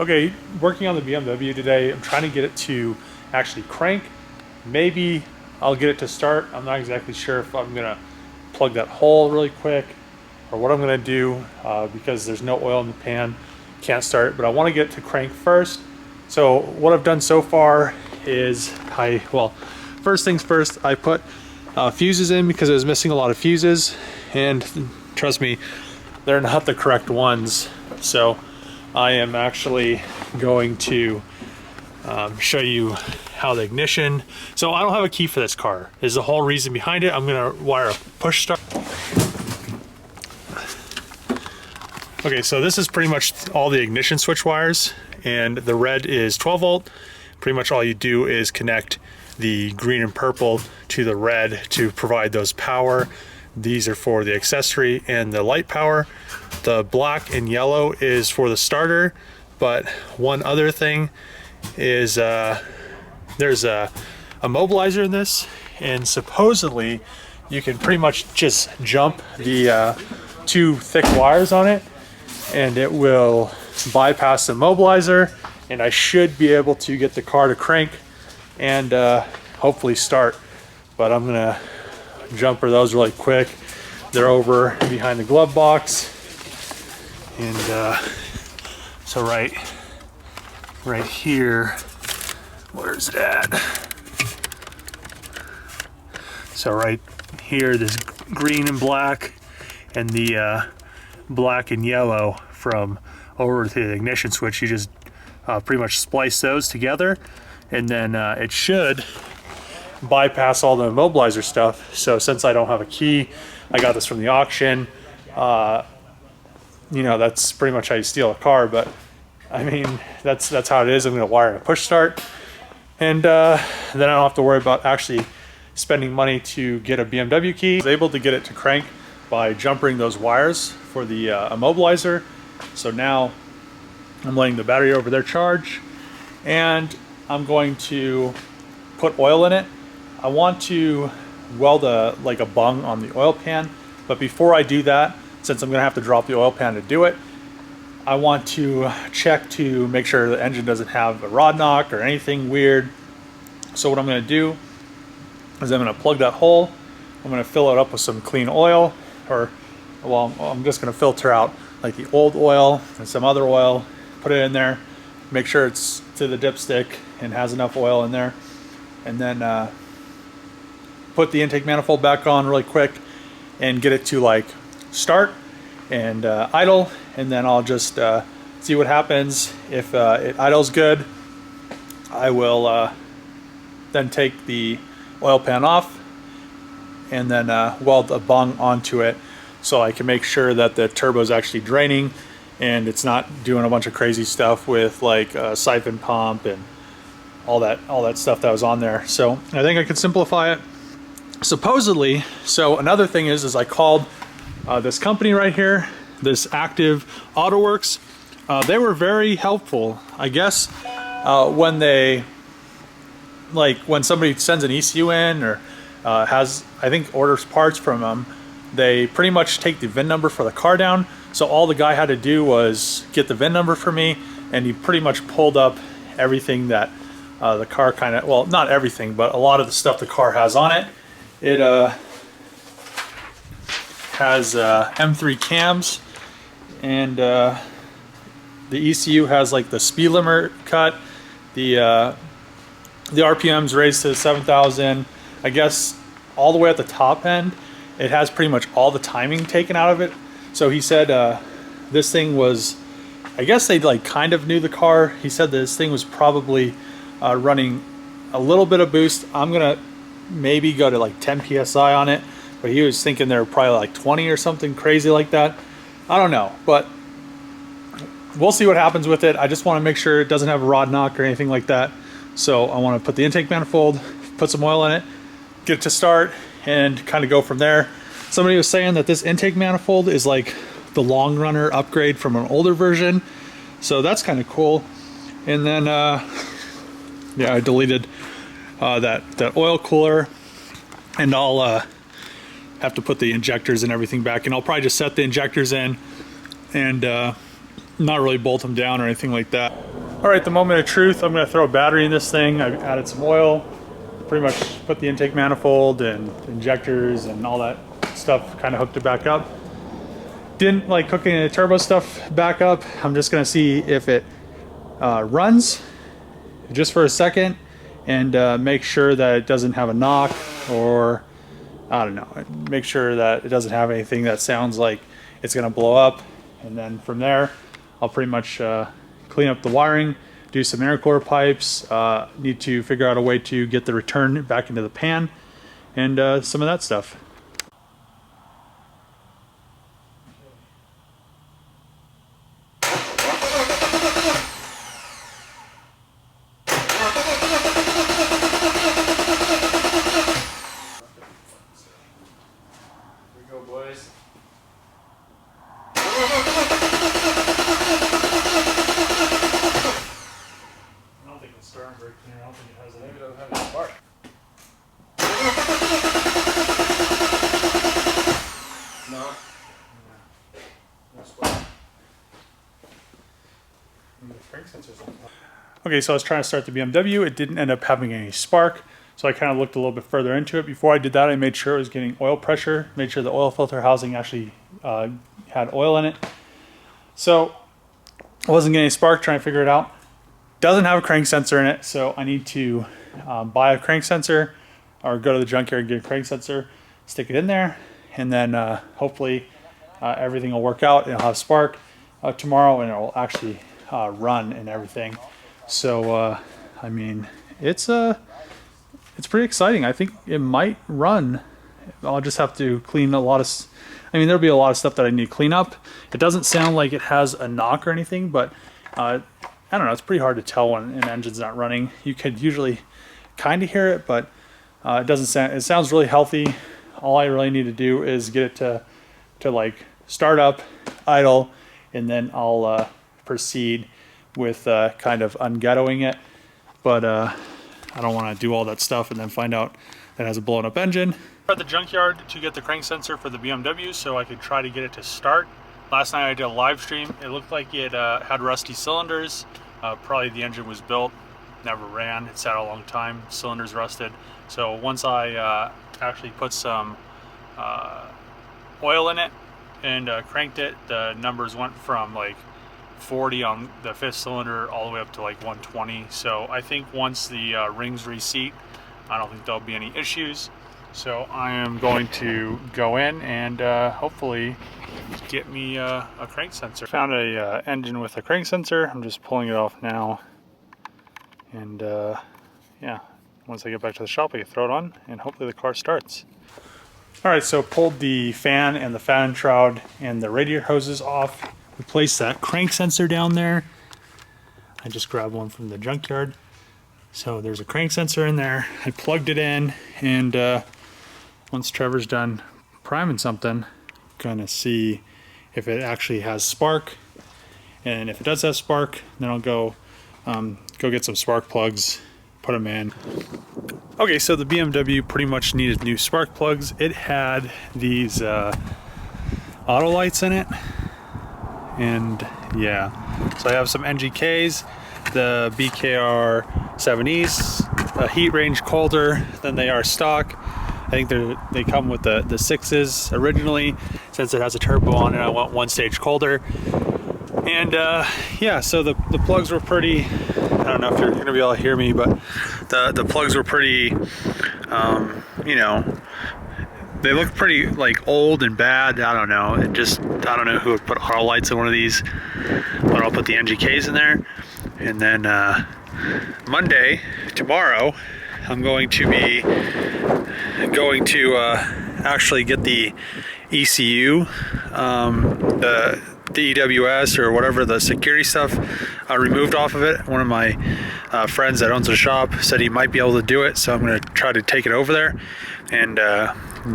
Okay, working on the BMW today, I'm trying to get it to actually crank. Maybe I'll get it to start. I'm not exactly sure if I'm gonna plug that hole really quick or what I'm gonna do because there's no oil in the pan, can't start, but I wanna get it to crank first. So what I've done so far is first things first, I put fuses in because I was missing a lot of fuses, and trust me, they're not the correct ones. So I am actually going to show you how the ignition. So I don't have a key for this car. Is the whole reason behind it. I'm gonna wire a push start. Okay, so this is pretty much all the ignition switch wires, and the red is 12 volt. Pretty much all you do is connect the green and purple to the red to provide those power. These are for the accessory and the light power. The black and yellow is for the starter, but one other thing is there's a immobilizer in this, and supposedly you can pretty much just jump the two thick wires on it and it will bypass the immobilizer, and I should be able to get the car to crank and hopefully start. But I'm gonna jumper those really quick. They're over behind the glove box, and so right here, where's it at? So right here, this green and black, and the black and yellow from over to the ignition switch. You just pretty much splice those together, and then it should bypass all the immobilizer stuff. So since I don't have a key, I got this from the auction. You know, that's pretty much how you steal a car, but I mean, that's how it is. I'm gonna wire a push start, and then I don't have to worry about actually spending money to get a BMW key. I was able to get it to crank by jumpering those wires for the immobilizer. So now I'm letting the battery over there charge, and I'm going to put oil in it. I want to weld like a bung on the oil pan, but before I do that, since I'm gonna have to drop the oil pan to do it, I want to check to make sure the engine doesn't have a rod knock or anything weird. So what I'm gonna do is I'm gonna plug that hole. I'm gonna fill it up with some clean oil, or well, I'm just gonna filter out like the old oil and some other oil, put it in there, make sure it's to the dipstick and has enough oil in there, and then put the intake manifold back on really quick and get it to like start and idle, and then I'll just see what happens. If it idles good, I will then take the oil pan off and then weld a bung onto it so I can make sure that the turbo is actually draining and it's not doing a bunch of crazy stuff with like a siphon pump and all that stuff that was on there. So I think I could simplify it supposedly. So another thing is I called this company right here, this Active Auto Works. They were very helpful. I guess when somebody sends an ECU in or orders parts from them, they pretty much take the VIN number for the car down. So all the guy had to do was get the VIN number for me, and he pretty much pulled up everything that the car well, not everything, but a lot of the stuff the car has on it. It has M3 cams, and the ECU has like the speed limit cut, the RPM's raised to 7,000. I guess all the way at the top end, it has pretty much all the timing taken out of it. So he said this thing was, I guess they like kind of knew the car. He said this thing was probably running a little bit of boost. I'm gonna maybe go to like 10 PSI on it, but he was thinking they were probably like 20 or something crazy like that. I don't know, but we'll see what happens with it. I just want to make sure it doesn't have a rod knock or anything like that. So I want to put the intake manifold, put some oil in it, get it to start, and kind of go from there. Somebody was saying that this intake manifold is like the long runner upgrade from an older version, so that's kind of cool. And then yeah, I deleted that oil cooler, and I'll have to put the injectors and everything back, and I'll probably just set the injectors in and not really bolt them down or anything like that. All right, the moment of truth, I'm gonna throw a battery in this thing. I've added some oil, pretty much put the intake manifold and injectors and all that stuff, kind of hooked it back up. Didn't like hooking the turbo stuff back up. I'm just gonna see if it runs just for a second and make sure that it doesn't have a knock, or I don't know, make sure that it doesn't have anything that sounds like it's gonna blow up. And then from there, I'll pretty much clean up the wiring, do some intercooler pipes, need to figure out a way to get the return back into the pan, and some of that stuff. Here we go, boys. I don't think it's starting very clear. I don't think it has it. Maybe it doesn't have a spark. No. No spark. The crank sensor's on. Okay, so I was trying to start the BMW. It didn't end up having any spark, so I kind of looked a little bit further into it. Before I did that, I made sure it was getting oil pressure, made sure the oil filter housing actually had oil in it. So I wasn't getting any spark, trying to figure it out. Doesn't have a crank sensor in it, so I need to buy a crank sensor or go to the junkyard and get a crank sensor, stick it in there, and then hopefully everything will work out and it'll have spark tomorrow, and it'll actually run and everything. So I mean, it's pretty exciting. I think it might run. I'll just have to clean a lot of, I mean, there'll be a lot of stuff that I need to clean up. It doesn't sound like it has a knock or anything, but I don't know, it's pretty hard to tell when an engine's not running. You could usually kind of hear it, but it doesn't sound, it sounds really healthy. All I really need to do is get it to like start up, idle, and then I'll proceed with kind of unghettoing it. But I don't want to do all that stuff and then find out that it has a blown up engine. At the junkyard to get the crank sensor for the BMW so I could try to get it to start. Last night I did a live stream. It looked like it had rusty cylinders. Probably the engine was built, never ran. It sat a long time, cylinders rusted. So once I actually put some oil in it and cranked it, the numbers went from like 40 on the fifth cylinder all the way up to like 120. So I think once the rings reseat, I don't think there'll be any issues. So I am going to go in and hopefully get me a crank sensor. Found a engine with a crank sensor. I'm just pulling it off now, and yeah, once I get back to the shop I can throw it on and hopefully the car starts. Alright, so pulled the fan and the fan shroud and the radiator hoses off. Replaced that crank sensor down there. I just grabbed one from the junkyard. So there's a crank sensor in there. I plugged it in, and once Trevor's done priming something, gonna see if it actually has spark, and if it does have spark, then I'll go get some spark plugs, put them in. Okay, so the BMW pretty much needed new spark plugs. It had these auto lights in it, and yeah, so I have some NGKs, the BKR 7Es, heat range colder than they are stock. I think they come with the 6s originally. Since it has a turbo on it, I want one stage colder. And yeah, so the plugs were pretty, I don't know if you're gonna be able to hear me, but the plugs were pretty, you know, they look pretty like old and bad. I don't know. I don't know who would put auto lights in one of these, but I'll put the NGKs in there. And then Monday, tomorrow, I'm going to be actually get the ECU, the EWS or whatever, the security stuff removed off of it. One of my friends that owns a shop said he might be able to do it, so I'm going to try to take it over there and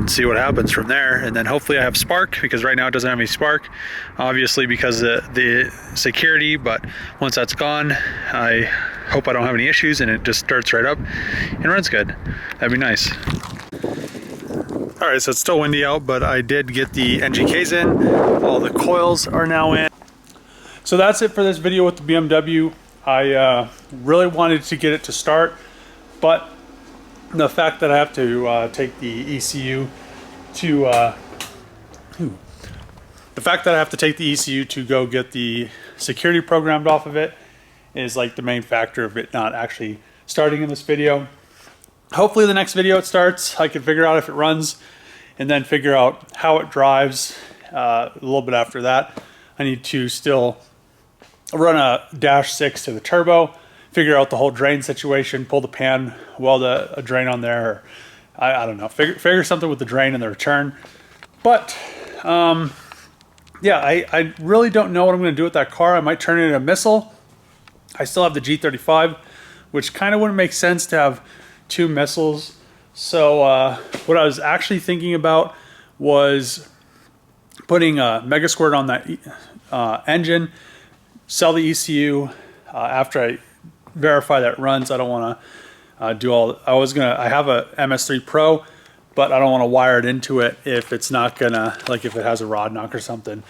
see what happens from there. And then hopefully I have spark, because right now it doesn't have any spark, obviously because of the security, but once that's gone, I hope I don't have any issues and it just starts right up and runs good. That'd be nice. All right, so it's still windy out, but I did get the NGKs in. All the coils are now in. So that's it for this video with the BMW. I really wanted to get it to start, but the fact that I have to take the ECU to go get the security programmed off of it is like the main factor of it not actually starting in this video. Hopefully the next video it starts, I can figure out if it runs and then figure out how it drives. A little bit after that, I need to still run a -6 to the turbo, figure out the whole drain situation, pull the pan, weld a drain on there, or I don't know, figure something with the drain and the return. But yeah, I really don't know what I'm going to do with that car. I might turn it into a missile. I still have the G35, which kind of wouldn't make sense to have two missiles. So what I was actually thinking about was putting a Mega Squirt on that engine, sell the ECU after I verify that it runs. I don't want to do all. I have a MS3 Pro, but I don't want to wire it into it if it's not gonna, like if it has a rod knock or something.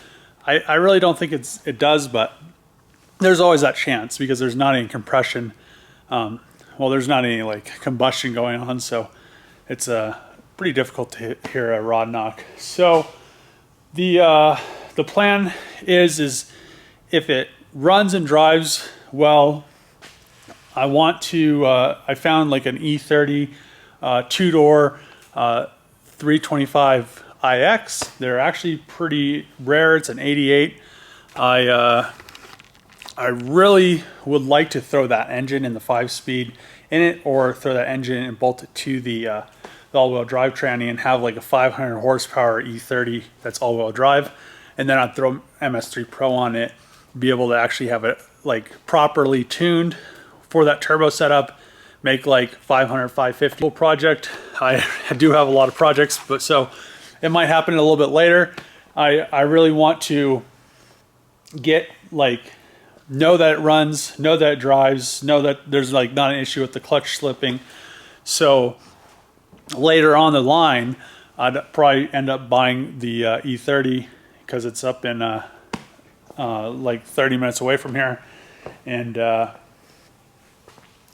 I really don't think it does, but there's always that chance because there's not any compression. Well, there's not any like combustion going on, so it's pretty difficult to hear a rod knock. So the plan is if it runs and drives well, I want to. I found like an E30 two-door 325 iX. They're actually pretty rare. It's an 88. I really would like to throw that engine in the 5-speed in it, or throw that engine and bolt it to the all-wheel drive tranny and have like a 500 horsepower E30 that's all-wheel drive, and then I'd throw MS3 Pro on it, be able to actually have it like properly tuned for that turbo setup, make like 500, 550 project. I do have a lot of projects, but so it might happen a little bit later. I really want to get like, know that it runs, know that it drives, know that there's like not an issue with the clutch slipping. So later on the line, I'd probably end up buying the E30 because it's up in like 30 minutes away from here. And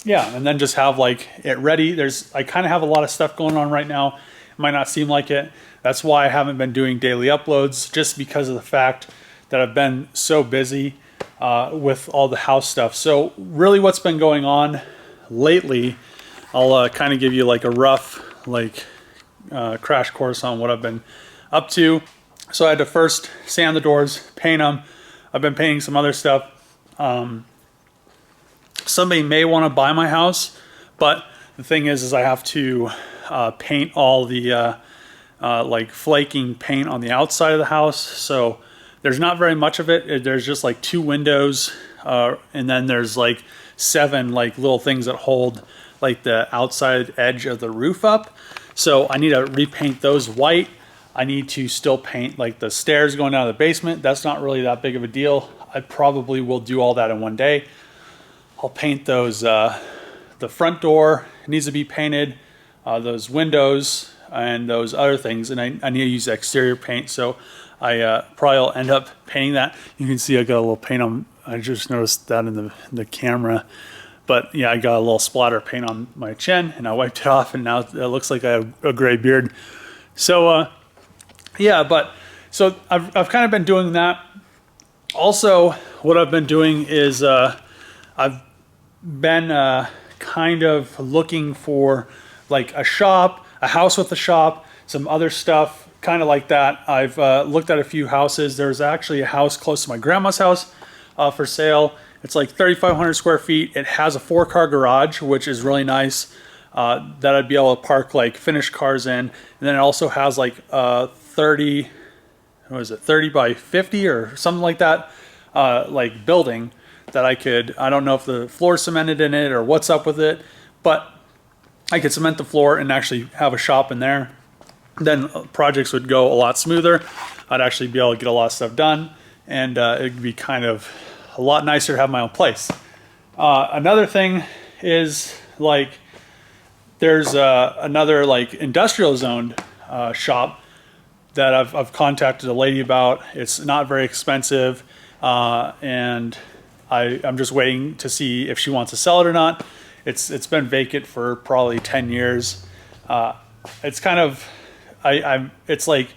yeah, and then just have like it ready. I kind of have a lot of stuff going on right now. It might not seem like it. That's why I haven't been doing daily uploads, just because of the fact that I've been so busy with all the house stuff. So really what's been going on lately, I'll kind of give you like a rough like crash course on what I've been up to. So I had to first sand the doors, paint them. I've been painting some other stuff. Somebody may want to buy my house, but the thing is I have to paint all the like flaking paint on the outside of the house. So there's not very much of it. There's just like 2 windows, and then there's like 7 like little things that hold like the outside edge of the roof up. So I need to repaint those white. I need to still paint like the stairs going down to the basement. That's not really that big of a deal. I probably will do all that in one day. I'll paint those, the front door needs to be painted, those windows and those other things. And I need to use exterior paint. So I probably will end up painting that. You can see I got a little paint on, I just noticed that in the camera. But yeah, I got a little splatter of paint on my chin and I wiped it off, and now it looks like I have a gray beard. So yeah, but so I've kind of been doing that. Also, what I've been doing is I've been kind of looking for like a shop, a house with a shop, some other stuff kind of like that. I've looked at a few houses. There's actually a house close to my grandma's house for sale. It's like 3,500 square feet. It has a 4-car garage, which is really nice, that I'd be able to park like finished cars in. And then it also has like 30 by 50 or something like that, like building that I don't know if the floor is cemented in it or what's up with it, but I could cement the floor and actually have a shop in there. Then projects would go a lot smoother. I'd actually be able to get a lot of stuff done, and it'd be kind of a lot nicer to have my own place. Another thing is like there's another like industrial zoned shop that I've contacted a lady about. It's not very expensive, and I'm just waiting to see if she wants to sell it or not. It's been vacant for probably 10 years. It's kind of, it's like,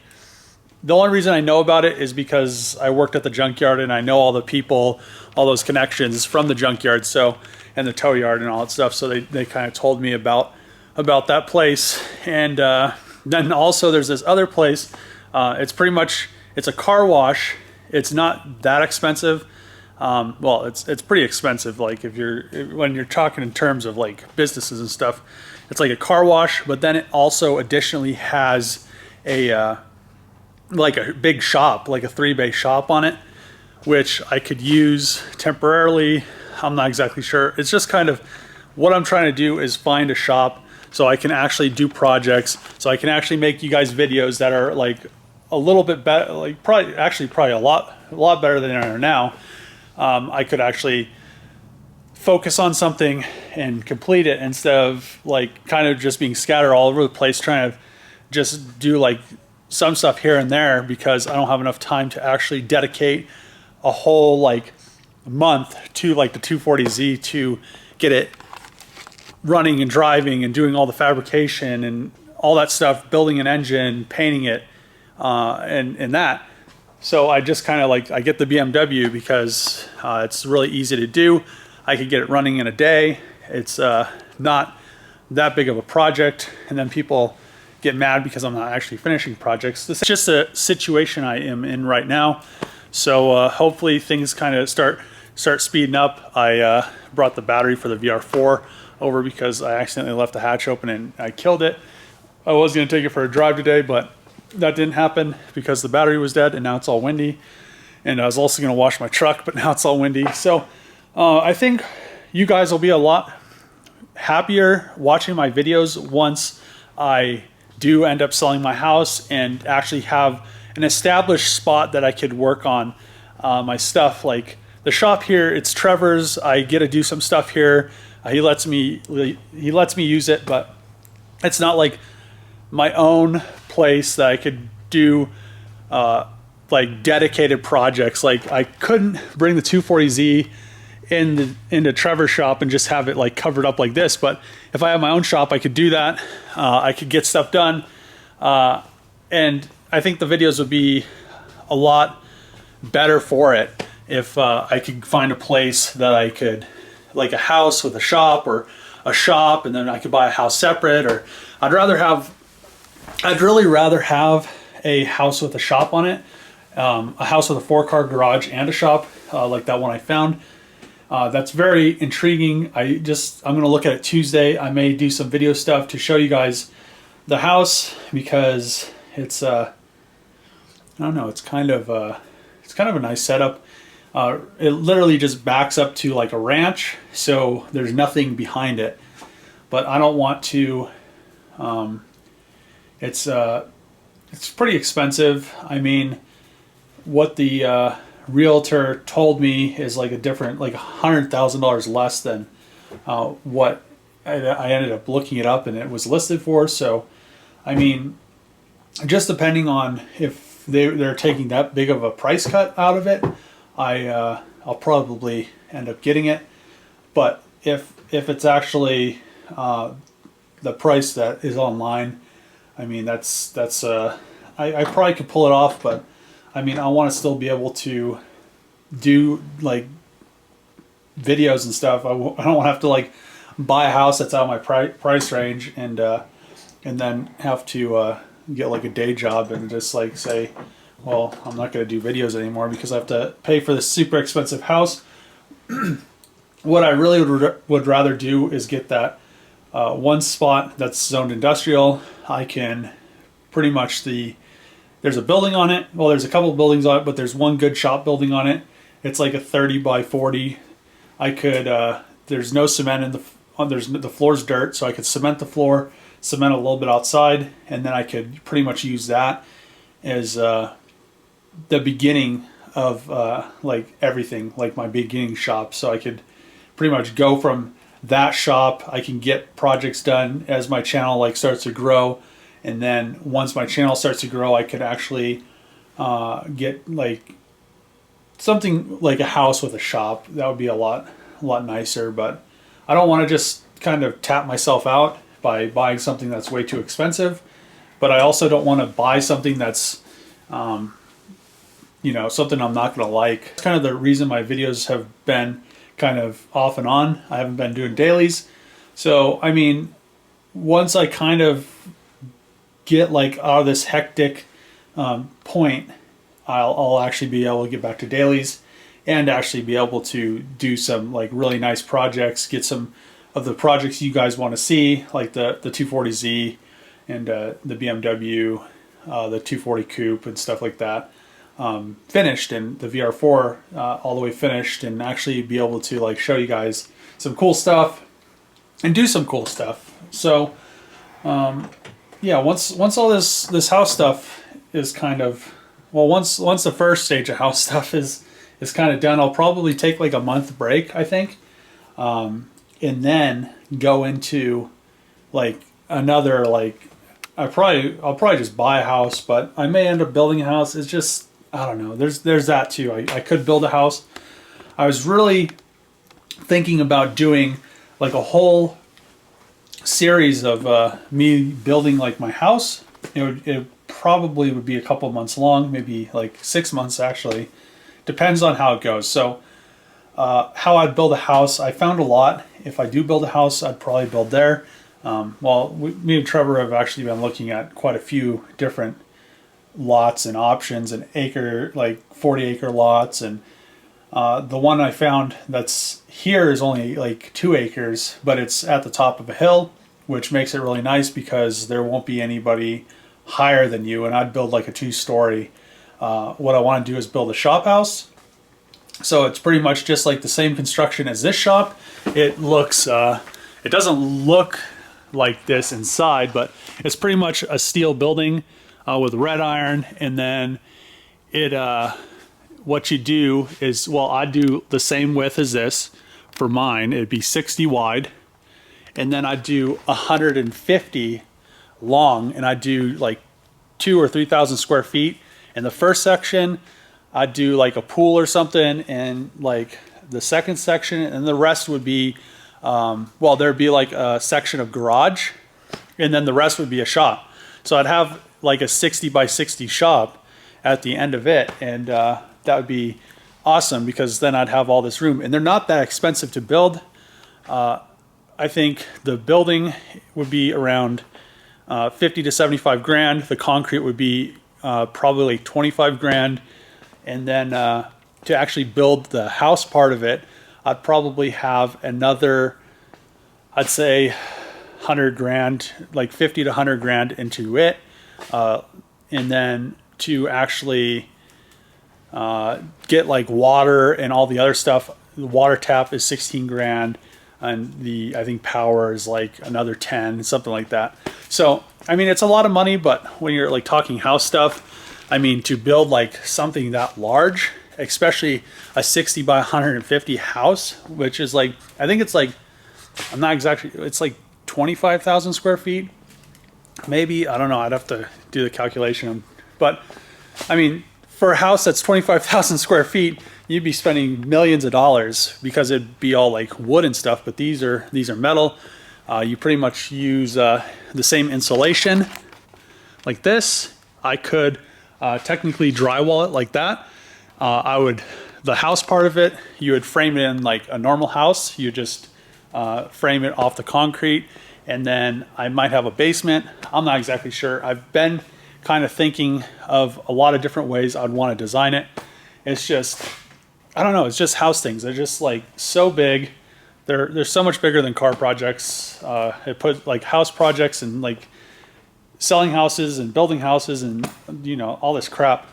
the only reason I know about it is because I worked at the junkyard and I know all the people, all those connections from the junkyard, so, and the tow yard and all that stuff. So they kind of told me about that place. And then also there's this other place. It's pretty much, it's a car wash. It's not that expensive. Well, it's pretty expensive. Like when you're talking in terms of like businesses and stuff, it's like a car wash, but then it also additionally has like a big shop, like a 3-bay shop on it, which I could use temporarily. I'm not exactly sure. It's just kind of what I'm trying to do is find a shop so I can actually do projects, so I can actually make you guys videos that are like a little bit better, like probably a lot better than they are now. I could actually focus on something and complete it instead of like kind of just being scattered all over the place trying to just do like some stuff here and there, because I don't have enough time to actually dedicate a whole like month to like the 240Z to get it running and driving and doing all the fabrication and all that stuff, building an engine, painting it, and that. So I just kind of like, I get the BMW because it's really easy to do. I could get it running in a day. It's not that big of a project, and then people get mad because I'm not actually finishing projects. This is just a situation I am in right now. So hopefully things kind of start speeding up. I brought the battery for the VR4 over because I accidentally left the hatch open and I killed it. I was going to take it for a drive today, but that didn't happen because the battery was dead, and now it's all windy. And I was also going to wash my truck, but now it's all windy. So I think you guys will be a lot happier watching my videos once I do end up selling my house and actually have an established spot that I could work on my stuff. Like the shop here, it's Trevor's. I get to do some stuff here. He lets me use it, but it's not like my own place that I could do like dedicated projects. Like I couldn't bring the 240Z into Trevor's shop and just have it like covered up like this, but if I have my own shop, I could do that. I could get stuff done, and I think the videos would be a lot better for it if I could find a place that I could, like a house with a shop, or a shop and then I could buy a house separate. Or I'd really rather have a house with a shop on it, a house with a 4-car garage and a shop, like that one I found. That's very intriguing. I'm going to look at it Tuesday. I may do some video stuff to show you guys the house, because it's I don't know, it's kind of a nice setup. It literally just backs up to like a ranch, so there's nothing behind it. But I don't want to. It's pretty expensive. I mean, what the realtor told me is like like $100,000 less than what I ended up looking it up and it was listed for. So, I mean, just depending on if they're taking that big of a price cut out of it, I'll probably end up getting it. But if it's actually the price that is online, I mean, that's I probably could pull it off, but I mean, I want to still be able to do like videos and stuff. I don't want to have to like buy a house that's out of my price range and then have to get like a day job and just like say, well, I'm not going to do videos anymore because I have to pay for this super expensive house. What I really would rather do is get that one spot that's zoned industrial. I can pretty much there's a building on it. Well, there's a couple of buildings on it, but there's one good shop building on it. It's like a 30 by 40. I could, there's no cement in the floor's dirt, so I could cement the floor, cement a little bit outside, and then I could pretty much use that as the beginning of like everything, like my beginning shop. So I could pretty much go from that shop. I can get projects done as my channel like starts to grow. And then once my channel starts to grow, I could actually get like something like a house with a shop. That would be a lot nicer, but I don't want to just kind of tap myself out by buying something that's way too expensive, but I also don't want to buy something that's you know, something I'm not going to like. It's kind of the reason my videos have been kind of off and on. I haven't been doing dailies. So, I mean, once I kind of get like out of this hectic point, I'll actually be able to get back to dailies and actually be able to do some like really nice projects, get some of the projects you guys want to see, like the 240Z and the BMW, the 240 Coupe and stuff like that, finished, and the VR4 all the way finished, and actually be able to like show you guys some cool stuff and do some cool stuff. So yeah, once all this house stuff is kind of, well, once the first stage of house stuff is kind of done, I'll probably take like a month break, I think, and then go into like another, like I'll probably just buy a house, but I may end up building a house. It's just, I don't know. There's that too. I could build a house. I was really thinking about doing like a whole series of me building like my house. It probably would be a couple months long, maybe like 6 months actually. Depends on how it goes. So how I'd build a house, I found a lot. If I do build a house, I'd probably build there. Me and Trevor have actually been looking at quite a few different lots and options, and like 40-acre lots, and the one I found that's here is only like 2 acres, but it's at the top of a hill, which makes it really nice because there won't be anybody higher than you, and I'd build like a 2-story. What I want to do is build a shop house, so it's pretty much just like the same construction as this shop. It looks it doesn't look like this inside, but it's pretty much a steel building with red iron, and then it what you do is, well, I do the same width as this for mine. It'd be 60 wide, and then I do 150 long, and I do like 2,000 or 3,000 square feet. In the first section, I do like a pool or something, and like the second section, and the rest would be well, there'd be like a section of garage, and then the rest would be a shop. So I'd have like a 60 by 60 shop at the end of it, and that would be awesome because then I'd have all this room, and they're not that expensive to build. I think the building would be around 50 to 75 grand. The concrete would be probably 25 grand, and then to actually build the house part of it, I'd probably have another, I'd say 100 grand, like 50 to 100 grand into it. And then to actually get like water and all the other stuff, the water tap is 16 grand, and I think power is like another 10, something like that. So, I mean, it's a lot of money, but when you're like talking house stuff, I mean, to build like something that large, especially a 60 by 150 house, which is like, I think it's like, I'm not exactly, it's like 25,000 square feet, maybe. I don't know. I'd have to do the calculation. But I mean, for a house that's 25,000 square feet, you'd be spending millions of dollars because it'd be all like wood and stuff. But these are metal. You pretty much use the same insulation like this. I could technically drywall it like that. The house part of it, you would frame it in like a normal house. You just frame it off the concrete, and then I might have a basement. I'm not exactly sure. I've been kind of thinking of a lot of different ways I'd want to design it. It's just, I don't know, it's just house things. They're just like so big. They're so much bigger than car projects. It put like house projects and like selling houses and building houses and, you know, all this crap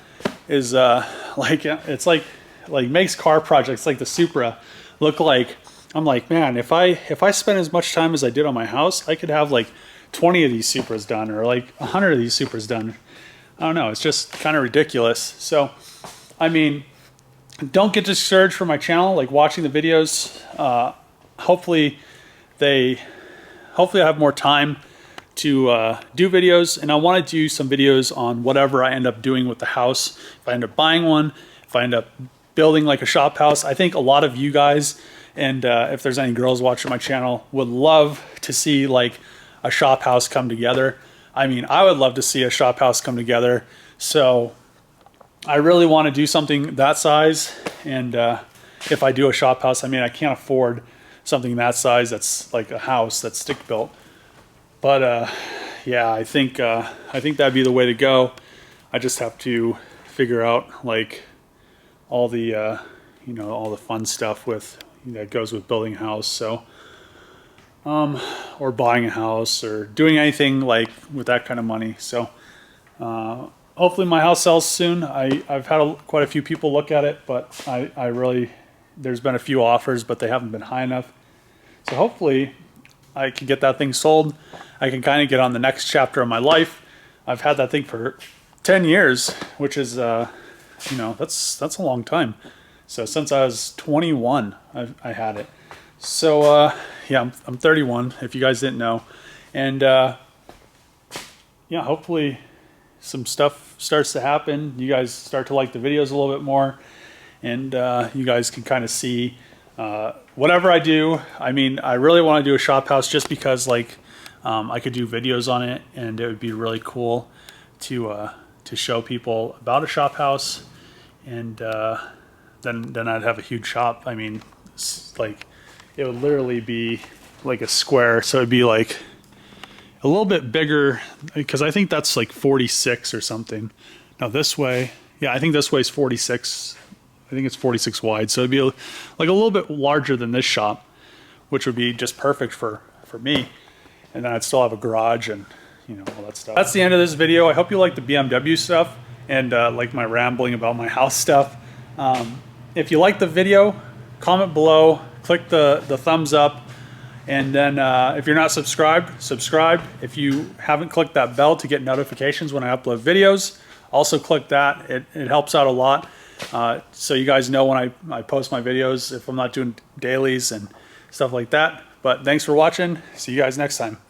is like, it's like makes car projects like the Supra look like, I'm like, man, if I spent as much time as I did on my house, I could have like 20 of these Supras done, or like 100 of these Supras done. I don't know. It's just kind of ridiculous. So, I mean, don't get discouraged from my channel, like watching the videos. Hopefully I have more time to do videos, and I want to do some videos on whatever I end up doing with the house. If I end up buying one, if I end up building like a shop house. I think a lot of you guys, and if there's any girls watching my channel, would love to see like a shop house come together. I mean, I would love to see a shop house come together. So I really want to do something that size. And if I do a shop house, I mean, I can't afford something that size that's like a house that's stick built. But yeah, I think that'd be the way to go. I just have to figure out like all the you know, all the fun stuff with that goes with building a house. So or buying a house or doing anything like with that kind of money. So hopefully my house sells soon. I've had quite a few people look at it, but I really, there's been a few offers, but they haven't been high enough. So hopefully I can get that thing sold. I can kind of get on the next chapter of my life. I've had that thing for 10 years, which is, you know, that's a long time. So since I was 21, I had it. So yeah, I'm 31, if you guys didn't know. And yeah, hopefully some stuff starts to happen. You guys start to like the videos a little bit more, and you guys can kind of see whatever I do. I mean, I really want to do a shop house just because like I could do videos on it, and it would be really cool to show people about a shop house. And then I'd have a huge shop. I mean, like it would literally be like a square, so it'd be like a little bit bigger, because I think that's like 46 or something. Now this way, yeah, I think this way is 46. I think it's 46 wide, so it'd be like a little bit larger than this shop, which would be just perfect for me. And then I'd still have a garage and, you know, all that stuff. That's the end of this video. I hope you like the BMW stuff and like my rambling about my house stuff. If you like the video, comment below, click the thumbs up, and then if you're not subscribed, subscribe. If you haven't clicked that bell to get notifications when I upload videos, also click that. It helps out a lot. So you guys know when I post my videos, if I'm not doing dailies and stuff like that. But thanks for watching. See you guys next time.